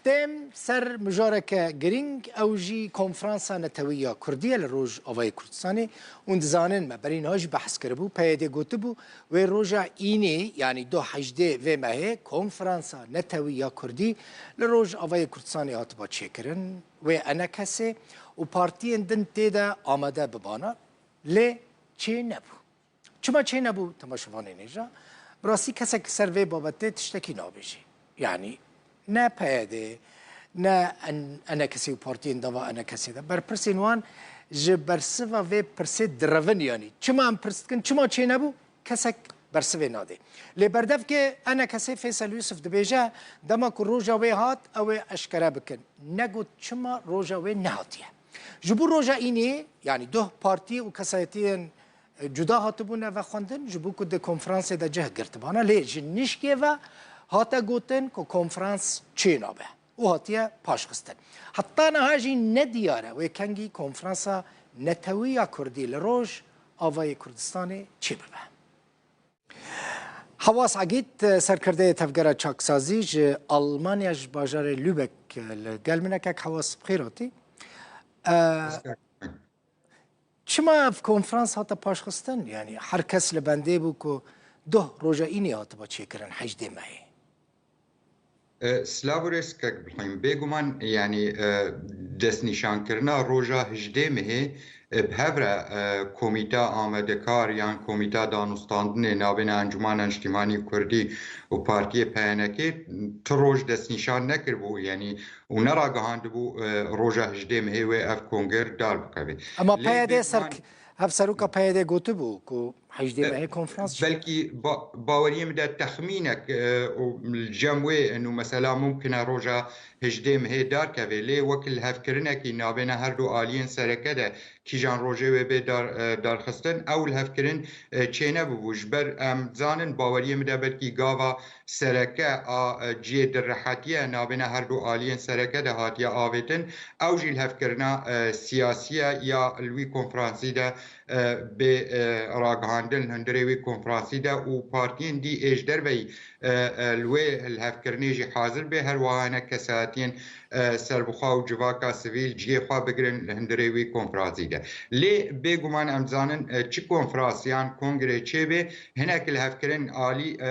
تم سر مجارك جرينج او جي كونفرنسا نتوية كردية لروج اوای كردستاني وندزانن ما برين هاج بحث كربو بايدي قوتبو وروجا ايني يعني دو حجدي في ما هي كونفرنسا نتوية كردي لروج اوای كردستاني هاتبا تشيكرن وانا كسي وبارتين دن تيدا آمده ببانا لي چه نبو چما چه نبو تماشواني نيجا براسي كسك سروي بابته تشتكي نابيجي يعني نه پیاده نه انا کسی و پارتین دوا انا کسی ده بر پرسینوان جبرسوا و پرسه درون یعنی چما هم پرست کن چما چه نبو کسک برسوه ناده لی بردف که انا کسی فیصل یوسف دبیجه دما که روژا وی هات او اشکره بکن نگو چما روژا وی نهاتیه جبو روژا اینی یعنی دو پارتی و کسایتین جدا هاتبونه و خواندن جبو که ده کنفرانس ده جه گرتبانه لی جنشکه و هاتا گوتن که کنفرانس چی نابه و هاتیه پاش خستن حتی نهاجی ندیاره و کنگی کنفرانسا نتویه کردی لروج آوای کردستان چی ببه حواس عقید سرکرده تفگره چاکسازی جه آلمانیا جه باجار لوبک لگل منه که حواس بخیراتی چما في کنفرانس هاتا پاش خستن يعني هر کس لبنده بو که ده روژا اینی هاتا با چی کرن حجده مهی سلاورس که بخویم بگومان یعنی دست نشان کرنا روژا هجده مهی بهبره کمیتا آمده کار یان کمیتا دانستاندن نابین انجمن اجتماعی کردی و پارتی پیانکی تو روژ دست نشان نکر بو یعنی و نرا گهاند بو روژا هجده مهی و اف کنگر دار بکوی اما پیاده سرک هف سروکا پیاده گوته بو که حجده مهی کنفرانس بلكي باوريم دا تخمينك الجموي انه مثلا ممكن روجا هجديم هي دار كافيلي وكل هفكرنك نابنا هردو الين سركده كي جان روجي وبي دار خستن او الهفكرن تشينا بوجبر ام زانن باوريم دا بلكي غاوا سركه جي درحاتيه نابنا هردو الين سركده هاتيا افتن او جي الهفكرنا سياسيه يا لوي كونفرانسي دا به راگهاندن هندروی کنفرانسی ده و پارتین دی اجدر بی الوی الهفکرنی جی حاضر به هر واهنه کساتین سربخوا و جواکا سویل جی خواه بگرن هندروی کنفرانسی ده لی بگومان امزانن چی کنفرانسیان کنگره چه به هنک الهفکرن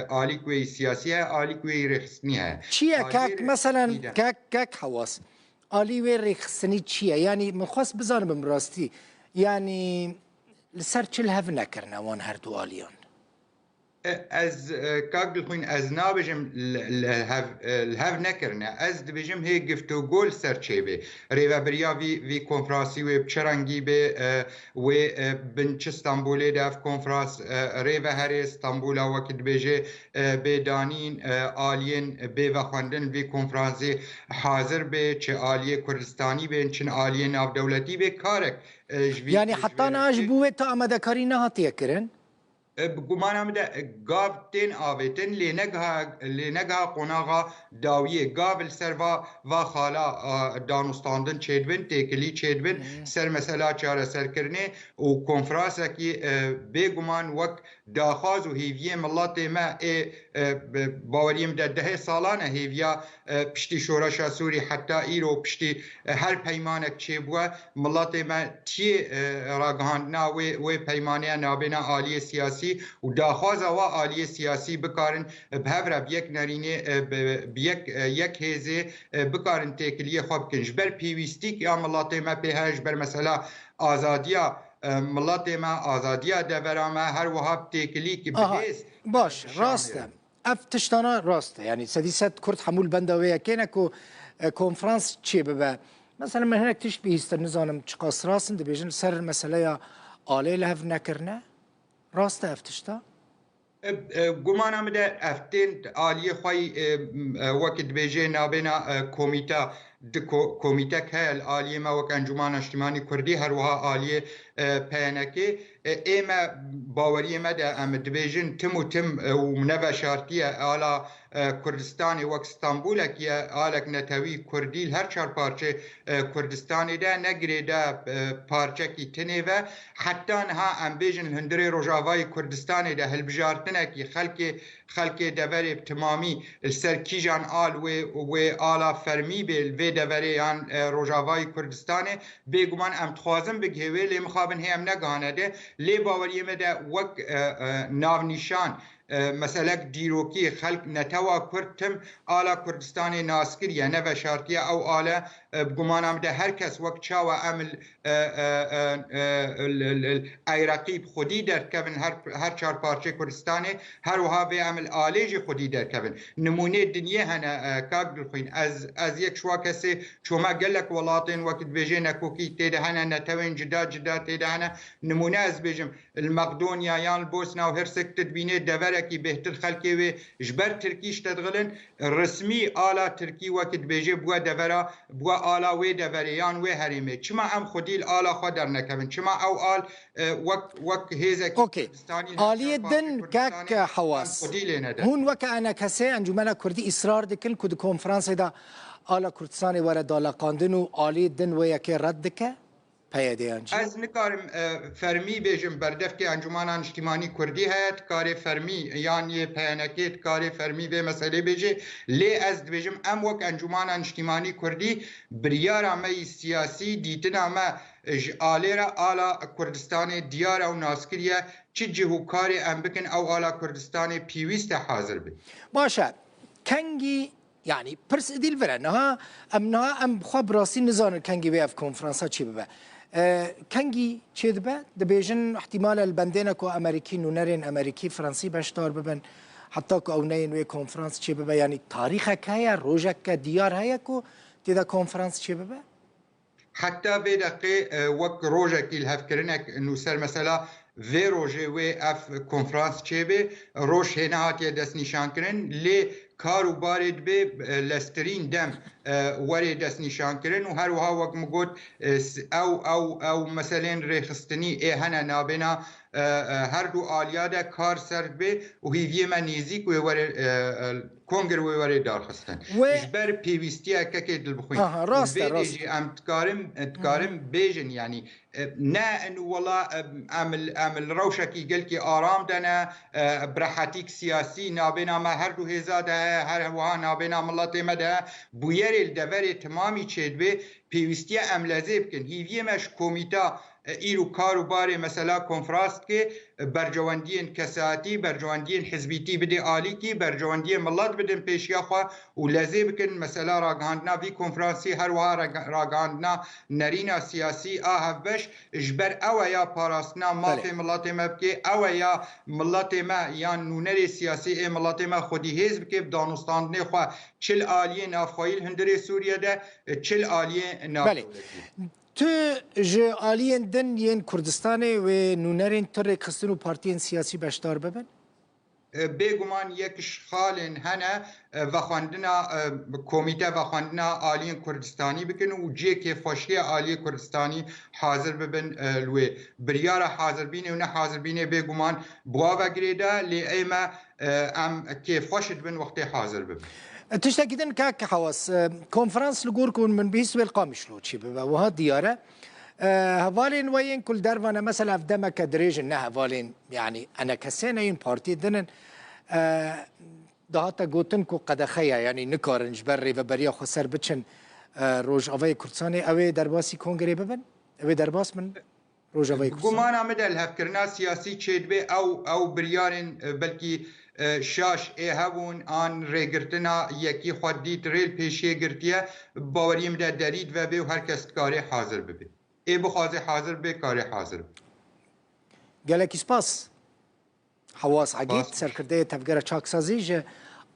آلی کوی سیاسی ها آلی کوی رخصنی ها چیه کک مثلا کک حواس آلی وی رخصنی چیه یعنی مخواست بزانم بمراستی یعنی لسر چل هف نکرنا وان هر دو آلیان از کاغل خوین از نابجم الهف نکرنا از دبجم هی گفتو گل سر چه به ریوا بریا وی کنفرانسی و بچرانگی به و بنچ استانبولی داف کنفرانس ریوا هر استانبولا وقت بجه به دانین آلیان به وخواندن وی کنفرانسی حاضر به چه آلیه کردستانی به چن آلیه ناف دولتی به کارک یعنی حتی ناش بوه تا آمده کاری نهاتیه کرن بگمانم ده گاو تین آویتن لینگها قناغا داویه گاو السر و خالا دانستاندن چیدبن تکلی چیدبن سر مثلا چاره سر کرنه و کنفرانس کی بگمان وقت داخاز و هیویه ملت ما باوریم ده سالانه هیویا پشتی شورش سوری حتی ایرو پشتی هر پیمانک چه بوا ملت ما تی راگهاندنا و پیمانه نابینا عالی سیاسی و داخواز و عالی سیاسی بکارن بهفره بیک نرینه بیک هزه بکارن تکلیه خواب کنش بر پیویستیک یا ملت ما پیهاش بر مثلا آزادیا ملت ما آزادیا دورامه هر وهاب تکلی که بهست باش راسته افتشتانا راسته يعني سديسات كرت حمول بندوية كينكو كونفرانس تشي ببا مثلا من هناك تشبه يستنزانم تشقاس راسن دبيجن سر المسألة آلي لهف نكرنا راسته افتشتا گمانم ده افتین آلیه خوی وقت بیجه نابینا کمیتا کمیته که آلیه ما وقت انجمن اجتماعی کردی هر وها آلیه پیانکی ایما باوری ما ده ام دبیجن تم و تم و منبع شارتیه آلا کردستانی وقت استانبول که آلک نتوی کردی هر چهار پارچه کردستانی ده نگری ده پارچه کی تنه و حتی ها ام بیجن هندری روجاوای کردستانی ده هل بجارتنه کی خلک خلک دور تمامی السر کیجان آل و آلا فرمی بیل و دوریان روجاوای کردستان بگمان ام تخوازم بگهوه لی مخابن هم نگانه ده لی باوری مده وک ناونیشان مثلا دیروکی خلق نتوا کردتم آلا کردستان ناسکریه نه بشارتیه او آلا بگمانم ده هر کس وقت چاوا عمل عراقی خودی در کبن هر چهار پارچه کردستانه هر وها به عمل آلیج خودی در کبن نمونه دنیا هنه کاک دلخوین از یک شوا کسی چوما گلک ولاتین وقت بیجه نکوکی تیده هنه نتوین جدا تیده هنه نمونه از بیجم المقدونیا یان البوسنا و هرسک تدبینه دورکی بهتر خلقی و جبر ترکیش تدغلن رسمی آلا ترکی وقت بیجه بوا دورا بوا آلا و دوریان و هریمه چما ام خودی آلا خود در نکبن چما او آل وقت هیزه کردستانی آلی دن کک حواس هون وقت انا کسی انجمن کردی اصرار دکن کد کنفرانس دا آلا کردستانی وارد دالا قاندن و آلی دن و یکی رد که از نکارم فرمی بیجم بردفت انجمن اجتماعی کردی هست کار فرمی یعنی پیانکیت کار فرمی به مسئله بیجه لی از بیجم ام وقت انجمن اجتماعی کردی بریار امی سیاسی دیتن اما آلیرا آلا کردستان دیار و ناسکریه چه جهو کار ام بکن او آلا کردستان پیویست حاضر بید باشه کنگی يعني برس ديل فرنها ام خب راسي نزان كانجي بي اف كونفرنسا چي ببا كانجي چي دبا دبيجن احتمال البندينا كو امريكي نونرين امريكي فرنسي باشتار ببن حتى كو اونين وي كونفرنس چي ببا يعني تاريخ كايا روجك ديار هيا كو تيدا كونفرنس چي ببا حتى بدقي وك روجك الهفكرنك انه سر مثلا في روجي وي اف كونفرنس چي بي روش هنا هاتي دست نشان کرن لي کارو بارد به لسترین دم وری دست نشان کردن و هر وها وقت مگود او مثلا ریخستنی هنه نابینا هر دو آلیاده کار سرد به و هیوی من نیزیک و وری کنگر و وری دارخستن اجبر پیویستی که دل بخوین راست ام تکارم بیجن یعنی نه انه والله عمل روشکی گل که آرام دنه برحاتیک سیاسی نابینا ما هر دو هزاده هر وها نابینا ملت مده بویری الدوری تمامی چید به پیوستی املازه بکن هیوی مش کومیتا ایرو کارو باره مثلا کنفرانس که برجواندین کساتی برجواندین حزبیتی بده آلی کی برجواندین ملت بدن پیشیا خوا و لازم بکن مثلا راگاندنا وی کنفرانسی هر وها راگاندنا نرینا سیاسی آهف بش اجبر او یا پاراستنا مافی ملت ما بکی او یا ملت ما یا نونر سیاسی ملت ما خودی حزب که دانستاندن خوا چل آلیه نافخوایل هندر سوریه ده چل آلیه نافخوایل تو جه آلیین دن ین کردستان و نونرین تر خستن و پارتین سیاسی بشدار ببن؟ بگمان یکش خالن هنه و خواندنا کمیته و خواندنا آلیین کردستانی بکن و جه که خوشی آلی کردستانی حاضر ببن لوی بریار حاضر بینه و نه حاضر بینه بگمان بوا گریده لی ایما ام که خوشت بن وقتی حاضر ببن تشتاكدن كاك حواس كونفرنس لقوركم من بيس بالقامش لو تشي وها دياره هفالين وين كل درفنا مثلا في دمك دريج انها هفالين يعني انا كسينا ين بارتي دنن دهاتا قوتن كو قدخيا يعني نكارنج بري وبريا خسر بتشن روج اوي كردستاني اوي درباسي كونغري ببن اوي درباس من روج اوي كردستاني گمان آمده الهفکرنا سیاسی چید به او بریارن بلکی شاش هبون آن ریگرتنا یکی خود دیت ریل پیشی گرتیه باوریم ده درید و به هر کس کاری حاضر ببه بخوازه حاضر به کاری حاضر ببه گلکی سپاس حواس عقید سرکرده تفگره چاکسازی جه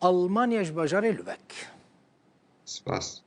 المانیاش باجاره لوبک سپاس